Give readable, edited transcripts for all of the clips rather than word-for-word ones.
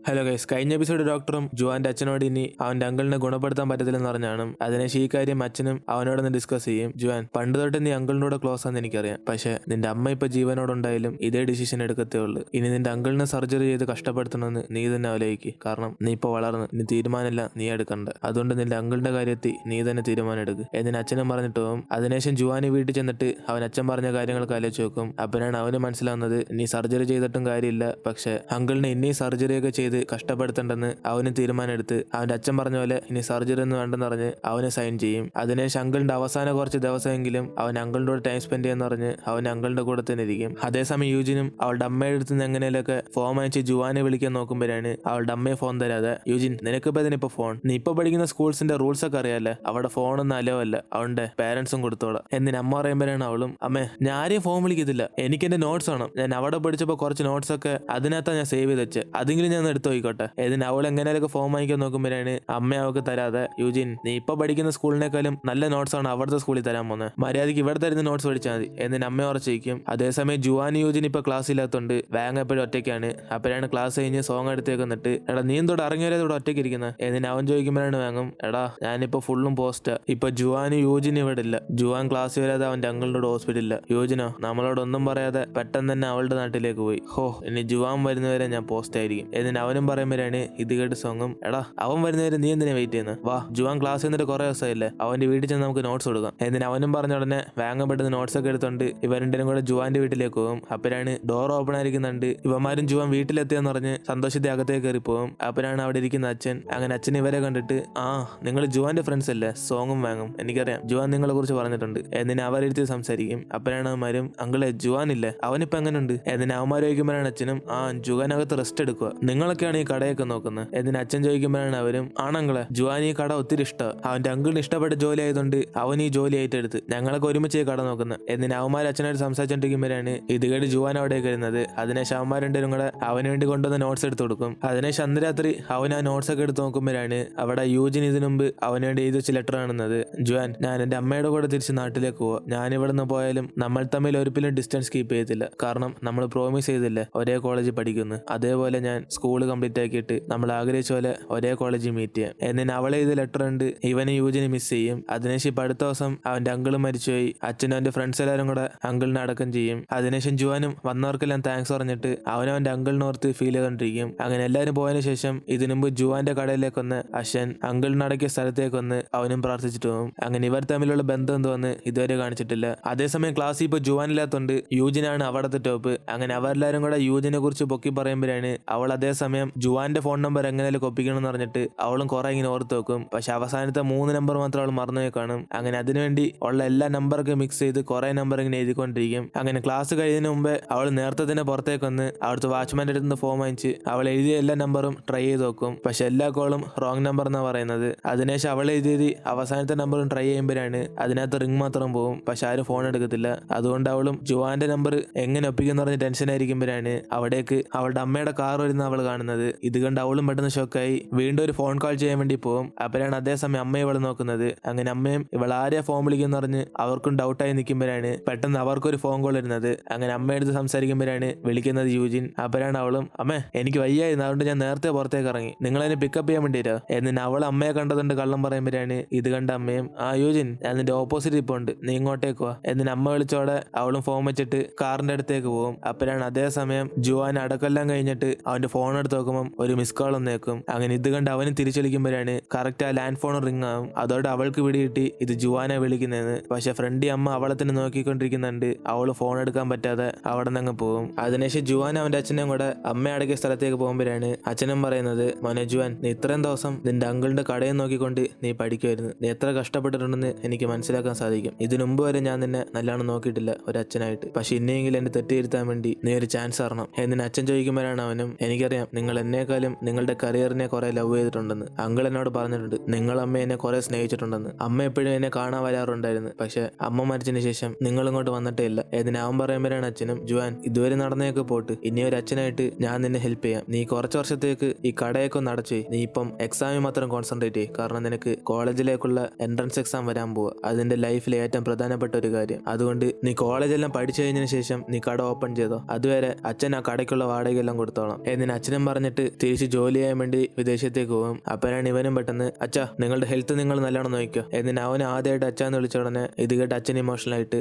Hello guys, കഴിഞ്ഞ episode ഡോക്ടറും ജുവാന്റെ അച്ഛനോട് ഇനി അവന്റെ അങ്കിളിനെ ഗുണപ്പെടുത്താൻ പറ്റത്തില്ലെന്ന് പറഞ്ഞാണ്. അതിനുശേഷം ഈ കാര്യം അച്ഛനും അവനോടൊന്ന് ഡിസ്കസ് ചെയ്യും. ജുവാൻ, പണ്ട് തൊട്ട് നീ അങ്കിളിനോട് ക്ലോസ് ആണെന്ന് എനിക്കറിയാം, പക്ഷെ നിന്റെ അമ്മ ഇപ്പൊ ജീവനോടുണ്ടായാലും ഇതേ ഡിസിഷൻ എടുക്കത്തേ ഉള്ളൂ. ഇനി നിന്റെ അങ്കിളിനെ സർജറി ചെയ്ത് കഷ്ടപ്പെടുത്തണമെന്ന് നീ തന്നെ ആലോചിക്ക്. കാരണം നീ ഇപ്പൊ വളർന്ന്, ഇനി തീരുമാനമില്ല നീ എടുക്കണ്ട. അതുകൊണ്ട് നിന്റെ അങ്കിളിന്റെ കാര്യത്തിൽ നീ തന്നെ തീരുമാനം എടുക്കുക എന്നിന് അച്ഛനും പറഞ്ഞിട്ട് പോകും. അതിനുശേഷം ജുവാനി വീട്ടിൽ ചെന്നിട്ട് അവൻ അച്ഛൻ പറഞ്ഞ കാര്യങ്ങളൊക്കെ ആലോചിച്ച് നോക്കും. അപ്പോഴാണ് അവന് മനസ്സിലാവുന്നത് നീ സർജറി ചെയ്തിട്ടും കാര്യമില്ല, പക്ഷെ അങ്കിളിനെ ഇനി സർജറിയൊക്കെ ചെയ്ത് കഷ്ടപ്പെടുത്തണ്ടെന്ന് അവന് തീരുമാനം എടുത്ത് അവന്റെ അച്ഛൻ പറഞ്ഞ പോലെ ഇനി സർജറി ഒന്നും വേണ്ടെന്ന് പറഞ്ഞ് അവന് സൈൻ ചെയ്യും. അതിനുശേഷം അങ്കിളിന്റെ അവസാന കുറച്ച് ദിവസമെങ്കിലും അവൻ അങ്കിളിന്റെ കൂടെ ടൈം സ്പെൻഡ് ചെയ്യാന്ന് പറഞ്ഞ് അവൻ അങ്കിളിന്റെ കൂടെ തന്നെ ഇരിക്കും. അതേസമയം യൂജിനും അവളുടെ അമ്മയുടെ അടുത്ത് നിന്ന് എങ്ങനെയൊക്കെ ഫോൺ അയച്ച് ജുവാനെ വിളിക്കാൻ നോക്കുമ്പോഴാണ് അവളുടെ അമ്മയെ ഫോൺ തരാതെ, യൂജിൻ നിനക്കിപ്പോ ഇതിനിപ്പോ ഫോൺ, നീ ഇപ്പൊ പഠിക്കുന്ന സ്കൂൾസിന്റെ റൂൾസ് ഒക്കെ അറിയാല്ലേ, അവിടെ ഫോണൊന്നും അലോ അല്ല, അവന്റെ പേരൻസും കൊടുത്തോളാം എന്നിന് അമ്മ പറയുമ്പോഴാണ് അവളും, അമ്മേ ഞാൻ ആരെയും ഫോൺ വിളിക്കത്തില്ല, എനിക്ക് എന്റെ നോട്ട്സ് വേണം, ഞാൻ അവിടെ പഠിച്ചപ്പോ കുറച്ച് നോട്ട്സ് ഒക്കെ അതിനകത്താണ് ഞാൻ സേവ് ചെയ്ത് വെച്ച്, അതെങ്കിലും ഞാൻ എടുത്തു നോക്കിക്കോട്ടെ. ഇതിന് അവൾ എങ്ങനെയൊക്കെ ഫോം വാങ്ങിക്കാൻ നോക്കുമ്പോഴാണ് അമ്മ അവൾക്ക് തരാതെ, യൂജിൻ നീ ഇപ്പൊ പഠിക്കുന്ന സ്കൂളിനേക്കാളും നല്ല നോട്ട്സ് ആണ് അവിടുത്തെ സ്കൂളിൽ തരാൻ പോകുന്നത്, മര്യാദയ്ക്ക് ഇവിടെ തരുന്ന നോട്ട്സ് പഠിച്ചാൽ മതി എന്നിന് അമ്മ ഉറച്ചിരിക്കും. അതേസമയം ജുവാനി യൂജിൻ ഇപ്പൊ ക്ലാസ് ഇല്ലാത്തതുകൊണ്ട് വാങ് എപ്പോഴും ഒറ്റയ്ക്കാണ്. അപ്പോഴാണ് ക്ലാസ് കഴിഞ്ഞ് സോങ് എടുത്തേക്ക് വന്നിട്ട്, എടാ നീ എന്തോടെ ഇറങ്ങിയാലേ ഇവിടെ ഒറ്റയ്ക്ക് ഇരിക്കുന്നത് എന്നിന് അവൻ ചോദിക്കുമ്പോഴാണ് വാങ്ങും, എടാ ഞാനിപ്പോ ഫുള്ളും പോസ്റ്റാ, ഇപ്പൊ ജുവാനി യൂജിൻ ഇവിടെ ഇല്ല, ജുവാൻ ക്ലാസ് വരാതെ അവന്റെ അങ്കിളിനോട് ഹോസ്പിറ്റലില്ല, യൂജിനോ നമ്മളോടൊന്നും പറയാതെ പെട്ടെന്ന് തന്നെ അവളുടെ നാട്ടിലേക്ക് പോയി, ഹോ ഇനി ജുവാൻ വരുന്നവരെ ഞാൻ പോസ്റ്റ് ആയിരിക്കും എന്നിന് അവനും പറയുമ്പോഴാണ് ഇത് കേട്ട് സോങ്ങും, എടാ അവൻ വരുന്നവരെ നീ എന്തിനാ വെയിറ്റ് ചെയ്യുന്നത്, വാ ജുവാൻ ക്ലാസ് എന്നിട്ട് കുറെ ദിവസമായില്ലേ, അവന്റെ വീട്ടിൽ ചെന്ന് നമുക്ക് നോട്ട്സ് കൊടുക്കാം എന്നിന് അവനും പറഞ്ഞ ഉടനെ വാങ്ങപ്പെടുന്ന നോട്ട്സ് ഒക്കെ എടുത്തോണ്ട് ഇവ രണ്ടിനും കൂടെ ജുവാന്റെ വീട്ടിലേക്ക് പോകും. അപ്പോഴാണ് ഡോർ ഓപ്പൺ ആയിരിക്കുന്നുണ്ട്. ഇവന്മാരും ജുവാൻ വീട്ടിലെത്തിയെന്ന് പറഞ്ഞ് സന്തോഷത്തെ അകത്തേക്ക് കയറി പോകും. അപ്പോഴാണ് അവിടെ ഇരിക്കുന്ന അച്ഛൻ. അങ്ങനെ അച്ഛൻ ഇവരെ കണ്ടിട്ട്, ആ നിങ്ങൾ ജുവാന്റെ ഫ്രണ്ട്സ് അല്ലേ സോങ്ങും വാങ്ങും, എനിക്കറിയാം ജുവാൻ നിങ്ങളെ കുറിച്ച് പറഞ്ഞിട്ടുണ്ട് എന്നിന് അവരെടുത്ത് സംസാരിക്കും. അപ്പോഴാണ് അവന്മാരും, അങ്കിളെ ജുവാൻ ഇല്ലേ അവനിപ്പോ എങ്ങനെയുണ്ട് എന്നിന് അവന്മാർ ചോദിക്കുമ്പോഴാണ് അച്ഛനും, ആ ജുവാനകത്ത് റെസ്റ്റ് എടുക്കുക, നിങ്ങളൊക്കെയാണ് ഈ കടയൊക്കെ നോക്കുന്നത് എന്നിന് അച്ഛൻ ചോദിക്കുമ്പോഴാണ് അവരും, ആണങ്ങളെ ജുവാൻ ഈ കട ഒത്തിരി ഇഷ്ടം, അവന്റെ അങ്കിളിന് ഇഷ്ടപ്പെട്ട ജോലി ആയതുകൊണ്ട് അവൻ ഈ ജോലി ഏറ്റെടുത്ത് ഞങ്ങളൊക്കെ ഒരുമിച്ച് ഈ കട നോക്കുന്നത് എന്നിന് അവന്മാർ അച്ഛനായിട്ട് സംസാരിച്ചോണ്ടിരിക്കുമ്പോഴാണ് ഇത് കേട്ട് ജുവാൻ അവിടേക്ക് വരുന്നത്. അതിനുശേഷം അവന്മാർ രണ്ടുപേരും കൂടെ അവന് വേണ്ടി കൊണ്ടുവന്ന നോട്ട്സ് എടുത്ത് കൊടുക്കും. അതിനുശേഷം അന്ന് രാത്രി അവൻ ആ നോട്ട്സ് ഒക്കെ എടുത്ത് നോക്കുമ്പോഴാണ് അവിടെ യൂജിൻ ഇതിനു മുമ്പ് അവന് വേണ്ടി എഴുതി വെച്ച ലെറ്റർ കാണുന്നത്. ജുവാൻ, ഞാൻ എന്റെ അമ്മയുടെ കൂടെ തിരിച്ച് നാട്ടിലേക്ക് പോവാ, ഞാൻ ഇവിടെ നിന്ന് പോയാലും നമ്മൾ തമ്മിൽ ഒരിക്കലും ഡിസ്റ്റൻസ് കീപ്പ് ചെയ്യത്തില്ല, കാരണം നമ്മൾ പ്രോമിസ് ചെയ്തില്ലേ ഒരേ കോളേജിൽ പഠിക്കുന്നു, അതേപോലെ ഞാൻ സ്കൂൾ കംപ്ലീറ്റ് ആക്കിയിട്ട് നമ്മൾ ആഗ്രഹിച്ച പോലെ ഒരേ കോളേജിൽ മീറ്റ് ചെയ്യാം എന്നിന് അവളെ ഇത് ലെറ്റർ ഉണ്ട്. ഇവന് യൂജിനെ മിസ് ചെയ്യും. അതിനുശേഷം ഇപ്പൊ അടുത്ത ദിവസം അവന്റെ അങ്കിളും മരിച്ചുപോയി. അച്ഛനും അവന്റെ ഫ്രണ്ട്സ് എല്ലാവരും കൂടെ അങ്കിളിനെ അടക്കം ചെയ്യും. അതിനുശേഷം ജുവാനും വന്നവർക്കെല്ലാം താങ്ക്സ് പറഞ്ഞിട്ട് അവനവന്റെ അങ്കിളിനോർത്ത് ഫീൽ ചെയ്തോണ്ടിരിക്കും. അങ്ങനെ എല്ലാവരും പോയതിനു ശേഷം ഇതിനു മുമ്പ് ജുവാന്റെ കടയിലേക്ക് വന്ന് അശ്വൻ അങ്കിളിനെ അടക്കിയ സ്ഥലത്തേക്ക് വന്ന് അവനും പ്രാർത്ഥിച്ചിട്ട് പോകും. അങ്ങനെ ഇവർ തമ്മിലുള്ള ബന്ധം എന്തോന്ന് ഇതുവരെ കാണിച്ചിട്ടില്ല. അതേസമയം ക്ലാസ്സിൽ ഇപ്പൊ ജുവാൻ ഇല്ലാത്തോണ്ട് യൂജിനാണ് അവിടത്തെ ടോപ്പ്. അങ്ങനെ അവരെല്ലാരും കൂടെ യൂജിനെ കുറിച്ച് പൊക്കി പറയുമ്പോഴാണ് അവൾ അതേസമയം ജുവാന്റെ ഫോൺ നമ്പർ എങ്ങനെയാലും കൊപ്പിക്കണം എന്ന് പറഞ്ഞിട്ട് അവളും കുറെ ഇങ്ങനെ ഓർത്ത് വെക്കും. പക്ഷെ അവസാനത്തെ 3 നമ്പർ മാത്രം അവൾ മറന്നുപോയി കാണും. അങ്ങനെ അതിനുവേണ്ടി ഉള്ള എല്ലാ നമ്പറൊക്കെ മിക്സ് ചെയ്ത് കുറെ നമ്പർ ഇങ്ങനെ എഴുതിക്കൊണ്ടിരിക്കും. അങ്ങനെ ക്ലാസ് കഴിയുന്നതിന് മുമ്പേ അവൾ നേരത്തെ തന്നെ പുറത്തേക്ക് വന്ന് അവിടുത്തെ വാച്ച്മാൻ്റെ അടുത്ത് നിന്ന് ഫോം വാങ്ങിച്ച് അവൾ എഴുതിയ എല്ലാ നമ്പറും ട്രൈ ചെയ്ത് നോക്കും. പക്ഷെ എല്ലാ കോളും റോങ് നമ്പർ എന്നാ പറയുന്നത്. അതിനുശേഷം അവൾ എഴുതിയത് അവസാനത്തെ നമ്പറും ട്രൈ ചെയ്യുമ്പോഴാണ് അതിനകത്ത് റിംഗ് മാത്രം പോകും. പക്ഷെ ആരും ഫോൺ എടുക്കത്തില്ല. അതുകൊണ്ട് അവളും ജുവാന്റെ നമ്പർ എങ്ങനെ ഒപ്പിക്കുന്ന പറഞ്ഞ് ടെൻഷൻ ആയിരിക്കുമ്പോഴാണ് അവിടേക്ക് അവളുടെ അമ്മയുടെ കാർ വരുന്ന അവൾ കാണുന്നത്. ഇത് കണ്ട് അവളും പെട്ടെന്ന് ഷോക്കായി വീണ്ടും ഒരു ഫോൺ കോൾ ചെയ്യാൻ വേണ്ടി പോകും. അപ്പോഴാണ് അതേസമയം അമ്മയെ ഇവൾ നോക്കുന്നത്. അങ്ങനെ അമ്മയും ഇവൾ ആരെയാ ഫോൺ വിളിക്കുന്ന പറഞ്ഞ് അവർക്കും ഡൗട്ടായി നിൽക്കുമ്പോഴാണ് പെട്ടെന്ന് അവർക്കൊരു ഫോൺ കോൾ വരുന്നത്. അങ്ങനെ അമ്മയെടുത്ത് സംസാരിക്കുമ്പോഴാണ് വിളിക്കുന്നത് യൂജിൻ. അപ്പോഴാണ് അവളും, അമ്മേ എനിക്ക് വയ്യായിരുന്നു, അതുകൊണ്ട് ഞാൻ നേരത്തെ പുറത്തേക്ക് ഇറങ്ങി, നിങ്ങൾ എന്നെ പിക്കപ്പ് ചെയ്യാൻ വേണ്ടിയിട്ടോ എന്നിട്ട് അവൾ അമ്മയെ കണ്ടതുകൊണ്ട് കള്ളം പറയുമ്പോഴാണ് ഇത് കണ്ട അമ്മയും, ആ യൂജിൻ ഞാൻ നിന്റെ ഓപ്പോസിറ്റ് ഇപ്പോൾ ഉണ്ട്, നീ ഇങ്ങോട്ടേക്ക് വാ എന്നിട്ട് അമ്മ വിളിച്ചോടെ അവളും ഫോൺ വെച്ചിട്ട് കാറിന്റെ അടുത്തേക്ക് പോകും. അപ്പോഴാണ് അതേസമയം ജുവാൻ അടക്കെല്ലാം കഴിഞ്ഞിട്ട് അവന്റെ ഫോൺ എടുത്ത് നോക്കുമ്പോൾ ഒരു മിസ് കോൾ ഒന്നേക്കും. അങ്ങനെ ഇത് കണ്ട് അവനും തിരിച്ചു വിളിക്കുമ്പോഴാണ് കറക്റ്റ് ആ ലാൻഡ് ഫോൺ റിംഗ് ആവും. അതോടെ അവൾക്ക് പിടികിട്ടി ഇത് ജുവാനെ വിളിക്കുന്നതെന്ന്. പക്ഷെ ഫ്രണ്ടി അമ്മ അവളെ തന്നെ നോക്കിക്കൊണ്ടിരിക്കുന്നുണ്ട്. അവള് ഫോൺ എടുക്കാൻ പറ്റാതെ അവിടെ നിന്ന് പോകും. അതിനുശേഷം ജുവാൻ അവന്റെ അച്ഛനും കൂടെ അമ്മ അടക്കിയ സ്ഥലത്തേക്ക് പോകുമ്പോഴാണ് അച്ഛനും പറയുന്നത്, മോനെ ജുവാൻ, നീ ഇത്രയും ദിവസം നിന്റെ അങ്കിളിന്റെ കടയിൽ നോക്കിക്കൊണ്ട് നീ പഠിക്കുമായിരുന്നു, നീ എത്ര കഷ്ടപ്പെട്ടിട്ടുണ്ടെന്ന് എനിക്ക് മനസ്സിലാക്കാൻ സാധിക്കും. ഇതിനു മുമ്പ് വരെ ഞാൻ നിന്നെ നല്ലോണം നോക്കിയിട്ടില്ല ഒരു അച്ഛനായിട്ട്, പക്ഷെ ഇനിയെങ്കിലും എന്നെ തെറ്റിയിരുത്താൻ വേണ്ടി നീ ഒരു ചാൻസ് തരണം എന്നിന് അച്ഛൻ ചോദിക്കുമ്പോഴാണ് അവനും, എനിക്കറിയാം നിങ്ങൾ എന്നെക്കാളും നിങ്ങളുടെ കരിയറിനെ കുറെ ലവ് ചെയ്തിട്ടുണ്ടെന്ന് അങ്കിൾ എന്നോട് പറഞ്ഞിട്ടുണ്ട്, നിങ്ങൾ അമ്മ എന്നെ കുറെ സ്നേഹിച്ചിട്ടുണ്ടെന്ന്, അമ്മ എപ്പോഴും എന്നെ കാണാൻ വരാറുണ്ടായിരുന്നു, പക്ഷെ അമ്മ മരിച്ചതിന് ശേഷം നിങ്ങൾ ഇങ്ങോട്ട് വന്നിട്ടേ ഇല്ല എന്നിന് അവൻ പറയുമ്പോഴാണ് അച്ഛനും, ജുവാൻ ഇതുവരെ നടന്നേക്ക് പോട്ട്, ഇനി ഒരു അച്ഛനായിട്ട് ഞാൻ നിന്നെ ഹെൽപ്പ് ചെയ്യാം, നീ കുറച്ച് വർഷത്തേക്ക് ഈ കടയൊക്കെ ഒന്ന് അടച്ചു, നീ ഇപ്പം എക്സാമിൽ മാത്രം കോൺസെൻട്രേറ്റ് ചെയ്യും, കാരണം നിനക്ക് കോളേജിലേക്കുള്ള എൻട്രൻസ് എക്സാം വരാൻ പോവുക, അതിന്റെ ലൈഫിലെ ഏറ്റവും പ്രധാനപ്പെട്ട ഒരു കാര്യം, അതുകൊണ്ട് നീ കോളേജെല്ലാം പഠിച്ചു കഴിഞ്ഞതിന് ശേഷം നീ കട ഓപ്പൺ ചെയ്തോ, അതുവരെ അച്ഛൻ ആ കടയ്ക്കുള്ള വാടകയെല്ലാം കൊടുത്തോളാം എന്നിന് അച്ഛനും പറഞ്ഞിട്ട് തിരിച്ച് ജോലി ചെയ്യാൻ വേണ്ടി വിദേശത്തേക്ക് പോകും. അപ്പോഴാണ് ഇവനും പെട്ടെന്ന് അച്ഛാ നിങ്ങളുടെ ഹെൽത്ത് നിങ്ങൾ നല്ലോണം നോക്കിക്കോ എന്നിട്ട് അവൻ ആദ്യമായിട്ട് അച്ഛാന്ന് വിളിച്ച ഉടനെ ഇത് കേട്ട് അച്ഛൻ ഇമോഷണൽ ആയിട്ട്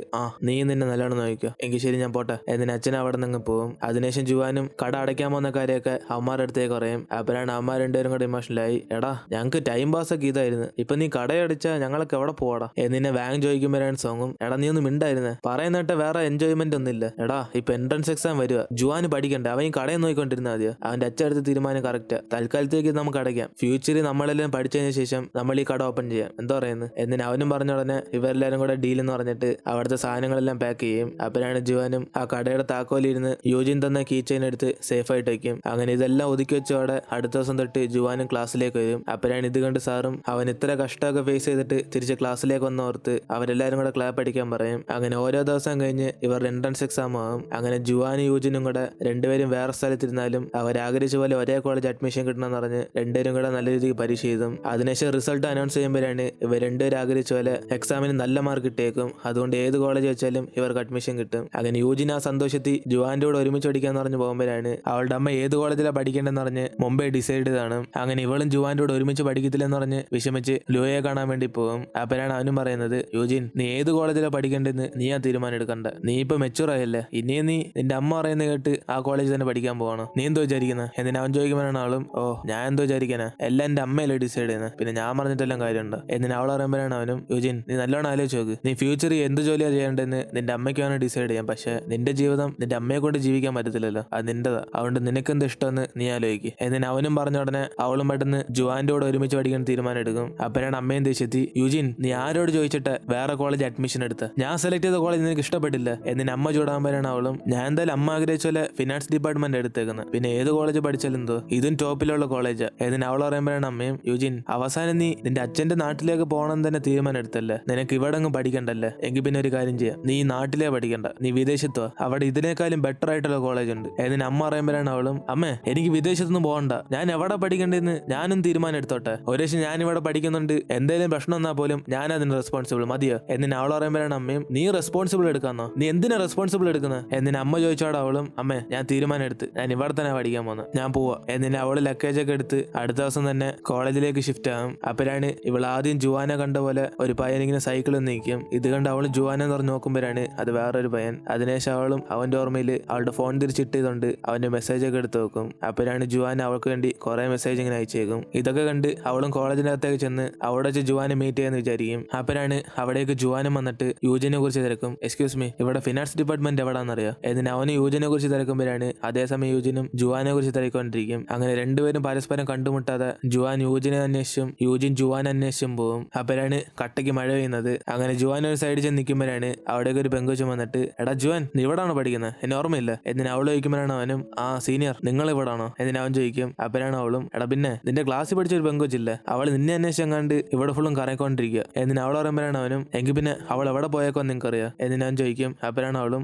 നീ നിന്നെ നല്ലോണം നോക്കിക്കോ എങ്കിൽ ശരി ഞാൻ പോട്ടെ എന്നിട്ട് അച്ഛൻ അവിടെ നിന്ന് പോകും. അതിനുശേഷം ജുവാനും കട അടയ്ക്കാൻ പോകുന്ന കാര്യമൊക്കെ അവന്മാരുടെ അടുത്തേക്ക് പറയും. അപ്പോഴാണ് അവന്മാർ രണ്ടുപേരും കൂടെ ഇമോഷണലായി എടാ ഞങ്ങൾക്ക് ടൈം പാസ് ഒക്കെ ഇതായിരുന്നു, ഇപ്പൊ നീ കടയടിച്ചാ ഞങ്ങളൊക്കെ എവിടെ പോടാ എന്നിനെ വാങ് ചോദിക്കുമ്പോഴാണ് സോങ്ങും എടാ നീ ഒന്നും മിണ്ടായിരുന്നേ പറയുന്നിട്ട് വേറെ എൻജോയ്മെന്റ് ഒന്നും ഇല്ല. എടാ ഇപ്പൊ എൻട്രൻസ് എക്സാം വരിക, ജുവാന് പഠിക്കണ്ട, അവൻ ഈ കടയിൽ നോക്കിക്കൊണ്ടിരുന്ന മതിയോ. അവന്റെ അച്ഛൻ എടുത്ത തീരുമാനം കറക്റ്റാ, തൽക്കാലത്തേക്ക് നമുക്ക് അടയ്ക്കാം, ഫ്യൂച്ചറിൽ നമ്മളെല്ലാം പഠിച്ചതിന് ശേഷം നമ്മൾ ഈ കട ഓപ്പൺ ചെയ്യാം എന്താ പറയുന്നത് എന്നിന് അവനും പറഞ്ഞ ഉടനെ ഇവരെല്ലാരും കൂടെ ഡീൽ എന്ന് പറഞ്ഞിട്ട് അവിടുത്തെ സാധനങ്ങളെല്ലാം പാക്ക് ചെയ്യും. അപ്പോഴാണ് ജുവാനും ആ കടയുടെ താക്കോലിരുന്ന് യൂജിൻ തന്ന കീ ചെയിൻ എടുത്ത് സേഫ് ആയിട്ട് വയ്ക്കും. അങ്ങനെ ഇതെല്ലാം ഒതുക്കി വെച്ചോടെ അടുത്ത ദിവസം തൊട്ട് ജുവാനും ക്ലാസ്സിലേക്ക് വരും. അപ്പോഴാണ് ഇത് കണ്ട് സാറും അവൻ ഇത്ര കഷ്ടമൊക്കെ ഫേസ് ചെയ്തിട്ട് തിരിച്ച് ക്ലാസ്സിലേക്ക് വന്നോർത്ത് അവരെല്ലാരും കൂടെ ക്ലാപ്പ് അടിക്കാൻ പറയും. അങ്ങനെ ഓരോ ദിവസം കഴിഞ്ഞ് ഇവർ എൻട്രൻസ് എക്സാം ആകും. അങ്ങനെ ജുവാനും യൂജിനും കൂടെ രണ്ടുപേരും വേറെ സ്ഥലത്തിരുന്നാലും അവർ ആഗ്രഹിച്ച പോലെ ഒരേ കോളേജ് അഡ്മിഷൻ കിട്ടണമെന്ന് പറഞ്ഞ് രണ്ടുപേരും കൂടെ നല്ല രീതിക്ക് പരീക്ഷ ചെയ്തും. അതിനുശേഷം റിസൾട്ട് അനൗൺസ് ചെയ്യുമ്പോഴാണ് ഇവർ രണ്ടുപേരും ആഗ്രഹിച്ച പോലെ എക്സാമിന് നല്ല മാർക്ക് കിട്ടിയേക്കും. അതുകൊണ്ട് ഏത് കോളേജ് വെച്ചാലും ഇവർക്ക് അഡ്മിഷൻ കിട്ടും. അങ്ങനെ യൂജിൻ ആ സന്തോഷത്തിൽ ജുവാന്റെ കൂടെ ഒരുമിച്ച് പഠിക്കാന്ന് പറഞ്ഞ് പോകുമ്പോഴാണ് അവളുടെ അമ്മ ഏത് കോളേജിലാണ് പഠിക്കേണ്ടതെന്ന് പറഞ്ഞ് മുമ്പേ ഡിസൈഡ് ചെയ്താണ്. അങ്ങനെ ഇവളും ജുവാന്റെ കൂടെ ഒരുമിച്ച് പഠിക്കത്തില്ലെന്ന് പറഞ്ഞ് വിഷമിച്ച് ലുവയെ കാണാൻ വേണ്ടി പോകും. അപ്പോഴാണ് അവനും പറയുന്നത് യൂജിൻ നീ ഏത് കോളേജിലാണ് പഠിക്കേണ്ടതെന്ന് നീ ആ തീരുമാനം എടുക്കണ്ട, നീ ഇപ്പൊ മെച്ചൂർ ആയല്ലേ, ഇനിയും നീ നിന്റെ അമ്മ പറയുന്ന കേട്ട് ആ കോളേജിൽ തന്നെ പഠിക്കാൻ പോകണം, നീ എന്തോ വിചാരിക്കുന്നത് എന്നിട്ട് അവൻ ചോദിക്കുമ്പോഴാണ് ആളും ഞാൻ എന്തോ വിചാരിക്കാനാ, എല്ലാം എന്റെ അമ്മയല്ലേ ഡിസൈഡ് ചെയ്യുന്നത്, പിന്നെ ഞാൻ പറഞ്ഞിട്ടെല്ലാം കാര്യമുണ്ട് എന്നിട്ട് അവൾ പറയുമ്പോഴാണ് അവനും യൂജിൻ നീ നല്ലോണം ആലോചിച്ച് നോക്ക്, നീ ഫ്യൂച്ചറിൽ എന്ത് ജോലിയാണ് ചെയ്യേണ്ടതെന്ന് നിന്റെ അമ്മയ്ക്ക് വേണം ഡിസൈഡ് ചെയ്യാം, പക്ഷെ നിന്റെ ജീവിതം നിന്റെ അമ്മയെ കൊണ്ട് ജീവിക്കാൻ പറ്റത്തില്ലല്ലോ, അത് നിന്റെതാ, അതുകൊണ്ട് നിനക്ക് എന്ത് ഇഷ്ടമെന്ന് നീ ആലോചിക്കും എന്നിട്ട് അവനും പറഞ്ഞ ഉടനെ അവളും പെട്ടെന്ന് ജുവാന്റെ കൂടെ ഒരുമിച്ച് പഠിക്കാൻ തീരുമാനം എടുക്കും. അപ്പോഴാണ് അമ്മയും ദേശെത്തി യൂജിൻ നീ ആരോട് ചോദിച്ചിട്ട് വേറെ കോളേജ് അഡ്മിഷൻ എടുത്ത, ഞാൻ സെലക്ട് ചെയ്ത കോളേജ് നിനക്ക് ഇഷ്ടപ്പെട്ടില്ല എന്നിട്ട് അമ്മ ചൂടാകുമ്പോഴാണ് അവളും ഞാൻ എന്തായാലും അമ്മ ആഗ്രഹിച്ച പോലെ ഫിനാൻസ് ഡിപ്പാർട്ട്മെന്റ് എടുത്തേക്കുന്നത്, പിന്നെ ഏത് കോളേജ് പഠിച്ചാലും എന്തോ ഇതും ടോപ്പിലുള്ള കോളേജാ എന്നിട്ട് അവൾ പറയുമ്പോഴാണ് അമ്മയും യൂജിൻ അവസാനം നീ നിന്റെ അച്ഛന്റെ നാട്ടിലേക്ക് പോകണം തന്നെ തീരുമാനം എടുത്തല്ലേ, നിനക്ക് ഇവിടെ അങ്ങ് പഠിക്കണ്ടല്ലേ, എങ്കിൽ പിന്നെ ഒരു കാര്യം ചെയ്യാം, നീ നാട്ടിലേ പഠിക്കണ്ട, നീ വിദേശത്തോ, അവിടെ ഇതിനേക്കാളും ബെറ്റർ ആയിട്ടുള്ള കോളേജ് ഉണ്ട് എന്നിട്ട് അമ്മ പറയുമ്പോഴാണ് അവളും അമ്മേ എനിക്ക് വിദേശത്തൊന്നും പോകണ്ട, ഞാൻ എവിടെ പഠിക്കേണ്ടതെന്ന് ഞാനും തീരുമാനം എടുത്തോട്ടെ, ഒരു പക്ഷേ ഞാൻ ഇവിടെ പഠിക്കുന്നുണ്ട് എന്തെങ്കിലും പ്രശ്നം വന്നാൽ പോലും ഞാൻ അതിന് റെസ്പോൺസിബിൾ മതിയോ എന്നിട്ട് അവൾ പറയുമ്പോഴാണ് അമ്മയും നീ റെസ്പോൺസിബിൾ എടുക്കാന്നോ, നീ എന്തിനാ റെസ്പോൺസിബിൾ എടുക്കുന്നത് എന്നിട്ട് അമ്മ ചോദിച്ചോടെ അവളും അമ്മേ ഞാൻ തീരുമാനം എടുത്ത് ഞാൻ ഇവിടെ തന്നെ പഠിക്കാൻ പോകുന്നത്, ഞാൻ പോവാ എന്നിട്ട് അവള് ലഗേജ് ഒക്കെ എടുത്ത് അടുത്ത ദിവസം തന്നെ കോളേജിലേക്ക് ഷിഫ്റ്റ് ആകും. അപ്പോഴാണ് ഇവൾ ആദ്യം ജുവാനെ കണ്ട പോലെ ഒരു പയ്യൻ ഇങ്ങനെ സൈക്കിളിൽ നിൽക്കും. ഇത് കണ്ട് അവൾ ജുവാനെ തുറന്ന് നോക്കുമ്പോഴാണ് അത് വേറൊരു പയ്യൻ. അതിനുശേഷം അവളും അവന്റെ ഓർമ്മയിൽ അവളുടെ ഫോൺ തിരിച്ചിട്ടതുകൊണ്ട് അവന്റെ മെസ്സേജ് ഒക്കെ എടുത്ത് നോക്കും. അപ്പോഴാണ് ജുവാൻ അവൾക്ക് വേണ്ടി കുറെ മെസ്സേജ് ഇങ്ങനെ അയച്ചേക്കും. ഇതൊക്കെ കണ്ട് അവളും കോളേജിനകത്തേക്ക് ചെന്ന് അവിടെ വെച്ച് ജുവാനെ മീറ്റ് ചെയ്യാന്ന് വിചാരിക്കും. അപ്പോഴാണ് അവിടേക്ക് ജുവാനും വന്നിട്ട് യൂജിനെ കുറിച്ച് തിരക്കും. എക്സ്ക്യൂസ് മീ ഇവിടെ ഫിനാൻസ് ഡിപ്പാർട്ട്മെന്റ് എവിടാന്നറിയാം എന്നിട്ട് അവന് യൂജിനെ കുറിച്ച് തിരക്കുമ്പോഴാണ് അതേസമയം യൂജിനും ജുവാനെ കുറിച്ച് തിരക്കൊണ്ടിരിക്കും. അങ്ങനെ രണ്ടുപേരും പരസ്പരം കണ്ടുമുട്ടാതെ ജുവാൻ യൂജിനെ അന്വേഷിച്ചും യൂജിൻ ജുവാൻ അന്വേഷിച്ചും പോവും. അപ്പോഴാണ് കട്ടയ്ക്ക് മഴ പെയ്യുന്നത്. അങ്ങനെ ജുവാൻ ഒരു സൈഡിൽ ചെന്ന് നിൽക്കുമ്പോഴാണ് അവിടേക്ക് ഒരു പെങ്കൊച്ചും വന്നിട്ട് എടാ ജുവാൻ നീ ഇവിടാണോ പഠിക്കുന്നത്, എന്നെ ഓർമ്മയില്ല എന്നിട്ട് അവൾ ചോദിക്കുമ്പോഴാണ് അവനും സീനിയർ നിങ്ങൾ ഇവിടാണോ എന്നിട്ട് അവൻ ചോദിക്കും. അപ്പോഴാണ് അവളും എടാ പിന്നെ നിന്റെ ക്ലാസ്സിൽ പഠിച്ച ഒരു പെങ്കൊച്ചില്ല അവൾ നിന്നെ അന്വേഷിച്ചങ്ങാണ്ട് ഇവിടെ ഫുള്ളും കറങ്ങിക്കൊണ്ടിരിക്കുക എന്നിട്ട് അവൾ പറയുമ്പോഴാണ് അവനും എങ്കിൽ പിന്നെ അവൾ എവിടെ പോയേക്കോ നിങ്ങൾക്ക് അറിയാം എന്നിട്ട് അവൻ ചോദിക്കും. അപ്പോഴാണ് അവളും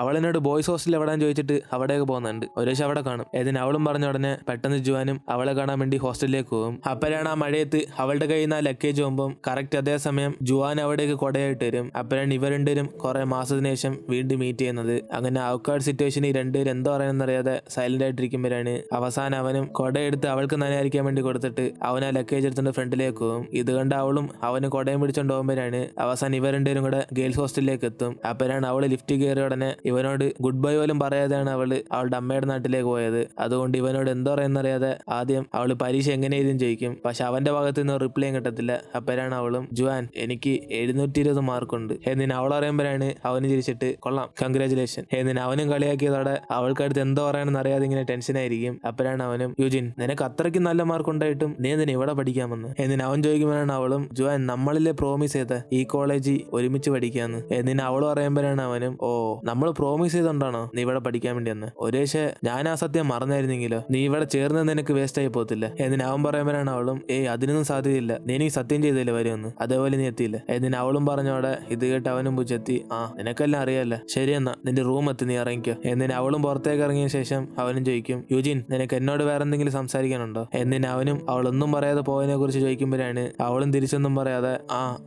അവൾ എന്നോട് ബോയ്സ് ഹോസ്റ്റലിൽ എവിടെയാൻ ചോദിച്ചിട്ട് അവിടേക്ക് പോകുന്നുണ്ട്, ഒരു പക്ഷെ അവിടെ കാണും എന്നിട്ട് അവളും പറഞ്ഞ ഉടനെ പെട്ടെന്ന് ജുവാനും അവളെ കാണാൻ വേണ്ടി ഹോസ്റ്റലിലേക്ക് പോകും. അപ്പോഴാണ് ആ മഴയത്ത് അവളുടെ കയ്യിൽ നിന്ന് ആ ലഗേജ് പോകുമ്പോൾ കറക്റ്റ് അതേ സമയം ജുവാൻ അവിടേക്ക് കൊടയായിട്ട് വരും. അപ്പോഴാണ് ഇവർ രണ്ടുപേരും കുറെ മാസത്തിന് ശേഷം വീണ്ടും മീറ്റ് ചെയ്യുന്നത്. അങ്ങനെ ഔക്കാർഡ് സിറ്റുവേഷനിൽ രണ്ടുപേരും എന്തോ പറയുന്നറിയാതെ സൈലന്റ് ആയിട്ടിരിക്കുമ്പോഴാണ് അവസാനം അവനും കൊടയെടുത്ത് അവൾക്ക് നനയായിരിക്കാൻ വേണ്ടി കൊടുത്തിട്ട് അവൻ ആ ലഗേജ് എടുത്തുകൊണ്ട് ഫ്രണ്ടിലേക്ക് പോകും. ഇത് കണ്ട് അവളും അവന് കൊടയും പിടിച്ചോണ്ട് പോകുമ്പോഴാണ് അവസാനം ഇവർ രണ്ടുപേരും കൂടെ ഗേൾസ് ഹോസ്റ്റലിലേക്ക് എത്തും. അപ്പോഴാണ് അവള് ലിഫ്റ്റ് കയറിയ ഉടനെ ഇവനോട് ഗുഡ് ബൈ പോലും പറയാതെയാണ് അവള് അവളുടെ അമ്മയുടെ നാട്ടിലേക്ക് പോയത്. അതുകൊണ്ട് ഇവനോട് എന്തോ പറയുന്നറിയാതെ ആദ്യം അവള് പരീക്ഷ എങ്ങനെ എഴുതും ചോദിക്കും. പക്ഷെ അവന്റെ ഭാഗത്ത് നിന്ന് റിപ്ലൈ കിട്ടത്തില്ല. അപ്പോഴാണ് അവളും ജുവാൻ എനിക്ക് 720 മാർക്കുണ്ട് എന്നിന് അവൾ പറയുമ്പോഴാണ് അവന് ചിരിച്ചിട്ട് കൊള്ളാം കൺഗ്രാചുലേഷൻ എന്നിന് അവനും കളിയാക്കിയതോടെ അവൾക്കടുത്ത് എന്തോ പറയാനെന്ന് അറിയാതെ ഇങ്ങനെ ടെൻഷൻ ആയിരിക്കും. അപ്പോഴാണ് അവനും യൂജിൻ നിനക്ക് അത്രയ്ക്ക് നല്ല മാർക്ക് ഉണ്ടായിട്ടും നീ എന്തിനാ ഇവിടെ പഠിക്കാമെന്ന് എന്നിന് അവൻ ചോദിക്കുമ്പോഴാണ് അവളും ജുവാൻ നമ്മളിലെ പ്രോമിസ് ചെയ്ത ഈ കോളേജിൽ ഒരുമിച്ച് പഠിക്കാന്ന് എന്നിന് അവൾ പറയുമ്പോഴാണ് അവനും നമ്മൾ പ്രോമിസ് ചെയ്തോണ്ടാണോ നീ ഇവിടെ പഠിക്കാൻ വേണ്ടി വന്ന്, ഒരു പക്ഷേ ഞാൻ ആ സത്യം മറന്നായിരുന്നെങ്കിലോ നീ ഇവിടെ ചേർന്നത് നിനക്ക് വേസ്റ്റ് ആയി പോകത്തില്ല എന്നിന് അവൻ പറയുമ്പോഴാണ് അവളും അതിനൊന്നും സാധ്യതയില്ല, നീ എനിക്ക് സത്യം ചെയ്തില്ല വരുമെന്ന്, അതേപോലെ നീ എത്തിയില്ല എന്നിന് അവളും പറഞ്ഞോടെ ഇത് കേട്ട് അവനും പുച്ചെത്തി നിനക്കെല്ലാം അറിയാല്ല, ശരിയെന്നാ നിന്റെ റൂം എത്തി നീ ഇറങ്ങിക്കോ എന്നിന് അവളും പുറത്തേക്ക് ഇറങ്ങിയ ശേഷം അവനും ചോദിക്കും യൂജിൻ നിനക്ക് എന്നോട് വേറെ എന്തെങ്കിലും സംസാരിക്കാനുണ്ടോ എന്നിന് അവനും അവളൊന്നും പറയാതെ പോയതിനെ കുറിച്ച് ചോദിക്കുമ്പോഴാണ് അവളും തിരിച്ചൊന്നും പറയാതെ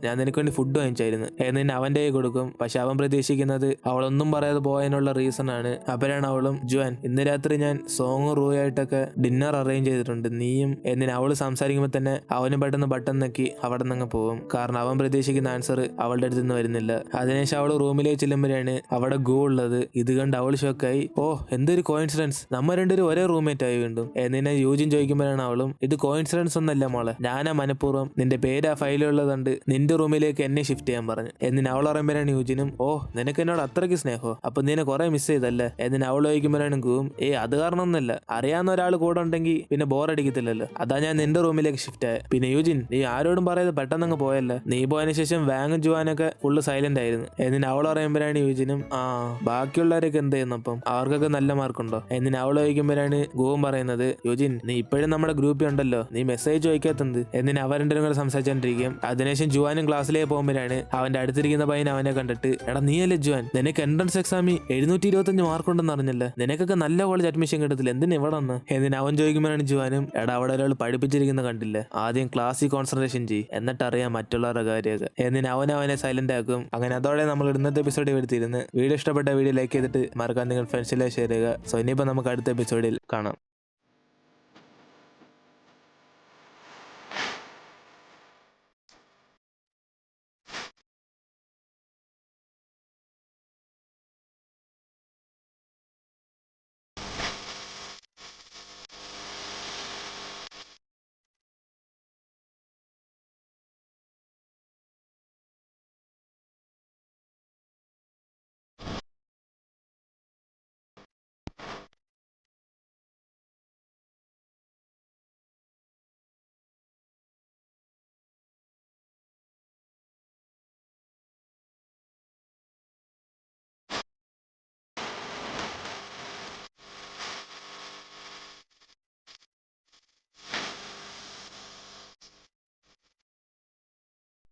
ഞാൻ നിനക്ക് വേണ്ടി ഫുഡ് വാങ്ങിച്ചായിരുന്നു എന്നിന് അവന്റെ കൈ കൊടുക്കും. പക്ഷെ അവൻ പ്രതീക്ഷിക്കുന്നത് അവളൊന്നും പറയാതെ പോയതിനുള്ള റീസൺ ആണ്. അപ്പോഴാണ് അവളും ജുവാൻ ഇന്ന് രാത്രി ഞാൻ സോങ് റൂയായിട്ടൊക്കെ ഡിന്നർ അറേഞ്ച് ചെയ്തിട്ടുണ്ട്, നീയും എന്നിന് അവള് സംസാരിക്കുമ്പോൾ തന്നെ അവന് പെട്ടെന്ന് ബട്ടൺ നക്കി അവിടെ നിന്ന് പോകും. കാരണം അവൻ പ്രതീക്ഷിക്കുന്ന ആൻസർ അവളുടെ അടുത്ത് നിന്ന് വരുന്നില്ല. അതിനുശേഷം അവള് റൂമിലേക്ക് ചെല്ലുമ്പോഴാണ് അവിടെ ഗോ ഉള്ളത്. ഇത് കണ്ട് അവൾ ഷോക്കായി. ഓ എന്തൊരു കോയിൻസിഡൻസ്, നമ്മ രണ്ടുപേരും ഒരേ റൂംമേറ്റ് ആയി വീണ്ടും. എന്നിനെ യൂജിൻ ചോദിക്കുമ്പോഴാണ് അവളും ഇത് കോയിൻസിഡൻസ് ഒന്നല്ല മോളെ, ഞാനാ മനഃപൂർവ്വം നിന്റെ പേര് ആ ഫയലുള്ളതുകൊണ്ട് നിന്റെ റൂമിലേക്ക് എന്നെ ഷിഫ്റ്റ് ചെയ്യാൻ പറഞ്ഞു. എന്നിന് അവൾ പറയുമ്പോഴാണ് യൂജിനും ഓ നിനക്ക് എന്നോട് അത്രയ്ക്ക് സ്നേഹോ, അപ്പൊ നിന്നെ കുറെ മിസ് ചെയ്തല്ലേ. എന്നിന് അവൾ ചോദിക്കുമ്പോഴാണ് ഗുവും അത് കാരണം ഒന്നല്ല, അറിയാവുന്ന ഒരാൾ കൂടെ ഉണ്ടെങ്കിൽ പിന്നെ ബോറടിക്കത്തില്ലല്ലോ, അതാ ഞാൻ നിന്റെ റൂമിലേക്ക് ഷിഫ്റ്റ് ആയ. പിന്നെ യൂജിൻ നീ ആരോടും പറയാതെ പെട്ടെന്ന് അങ്ങ് പോയല്ല, നീ പോയതിനു ശേഷം വാങ്ങും ജുവാനൊക്കെ ഫുള്ള് സൈലന്റ് ആയിരുന്നു. എന്നിന് അവൾ പറയുമ്പോഴാണ് യൂജിനും ബാക്കിയുള്ളവരൊക്കെ എന്ത് ചെയ്യുന്നപ്പം, അവർക്കൊക്കെ നല്ല മാർക്കുണ്ടോ. എന്നിന് അവൾ ചോദിക്കുമ്പോഴാണ് ഗുവും പറയുന്നത് യൂജിൻ നീ ഇപ്പോഴും നമ്മുടെ ഗ്രൂപ്പിൽ ഉണ്ടല്ലോ, നീ മെസ്സേജ് ചോദിക്കാത്തത്. എന്നിന് അവരെന്തെങ്കിലും കൂടെ സംസാരിച്ചോണ്ടിരിക്കും. അതിനുശേഷം ജുവാനും ക്ലാസ്സിലേക്ക് പോകുമ്പോഴാണ് അവന്റെ അടുത്തിരിക്കുന്ന പയ്യൻ അവനെ കണ്ടിട്ട് എടാ നീയല്ലേ ജുവാൻ, നിനക്ക് എൻട്രൻസ് എക്സാമിൽ 725 മാർക്കുണ്ടെന്ന് അറിഞ്ഞല്ലേ, നിനക്കൊക്കെ നല്ല കോളേജ് അഡ്മിഷൻ കിട്ടത്തില്ല, എന്തിനാ ഇവിടെ വന്ന്. എന്നിന് അവൻ ചോദിക്കുമ്പോഴാണ് ജുവാനും എടാ അവിടെ ഒരാൾ പഠിപ്പിച്ചിരിക്കുന്ന കണ്ടില്ലേ, ആദ്യം ക്ലാസ്സിൽ കോൺസെൻട്രേഷൻ ചെയ്യും എന്നിട്ടറിയാം മറ്റുള്ളവരുടെ കാര്യമൊക്കെ. എന്നിന് അവനെ സൈലന്റ് ആക്കും. അങ്ങനെ അതോടെ നമ്മൾ ഇന്നത്തെ എപ്പിസോഡ് എടുത്തിരുന്നു. വീഡിയോ ഇഷ്ടപ്പെട്ട വീഡിയോ ലൈക്ക് ചെയ്തിട്ട് മറക്കാൻ നിങ്ങൾ ഫ്രണ്ട്സിലേക്ക് ഷെയർ ചെയ്യുക. സോ ഇനിയിപ്പോൾ നമുക്ക് അടുത്ത എപ്പിസോഡിൽ കാണാം.